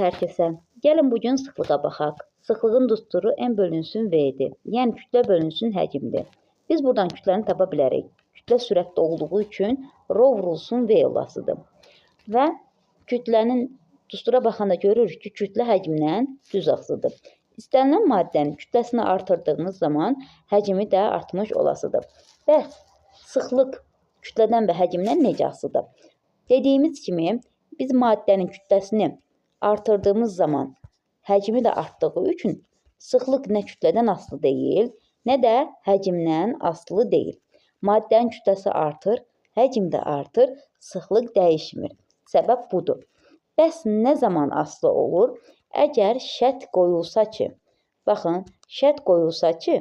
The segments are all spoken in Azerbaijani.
Hər kəsə. Gəlin bugün sıxlığa baxaq. Sıxlığın düsturu n bölünsün v-dir. Yəni kütlə bölünsün həcmdir. Biz buradan kütləni tapa bilərik. Kütlə sürətdə olduğu üçün rho vurulsun v olasıdır. Və kütlənin düstura baxanda görürük ki, kütlə həcmdən düz asılıdır. İstənilən maddənin kütləsini artırdığımız zaman həcmi də artmış olasıdır. Bəs sıxlıq kütlədən və həcmdən necə asılıdır? Dediyimiz kimi biz maddənin kütləsini artırdığımız zaman həcmi də artdığı üçün sıxlıq nə kütlədən asılı deyil, nə də həcmdən asılı deyil. Maddənin kütləsi artır, həcm də artır, sıxlıq dəyişmir. Səbəb budur. Bəs nə zaman asılı olur? Əgər şərt qoyulsa ki, baxın, şərt qoyulsa ki,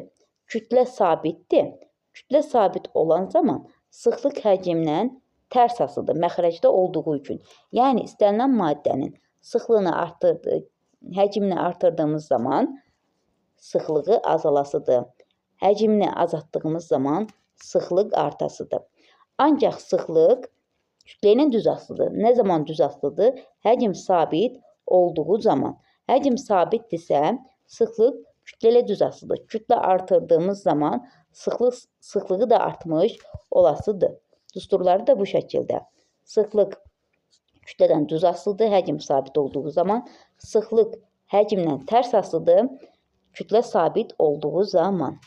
kütlə sabitdir. Kütlə sabit olan zaman sıxlıq həcmdən tərs asılıdır, məxrəcdə olduğu üçün. Yəni istənilən maddənin sıxlığını həcmini artırdığımız zaman sıxlığı azalasıdır. Həcmini azaltdığımız zaman sıxlıq artasıdır. Ancaq sıxlıq kütlə ilə düz asılıdır. Nə zaman düz asılıdır? Həcm sabit olduğu zaman. Həcm sabitdirsə, sıxlıq kütlə ilə düz asılıdır. Kütlə artırdığımız zaman sıxlığı da artmış olasıdır. Düsturları da bu şəkildə. Sıxlıq kütlədən düz asılıdır, həcm sabit olduğu zaman. Sıxlıq həcmdən tərs asılıdır, kütlə sabit olduğu zaman.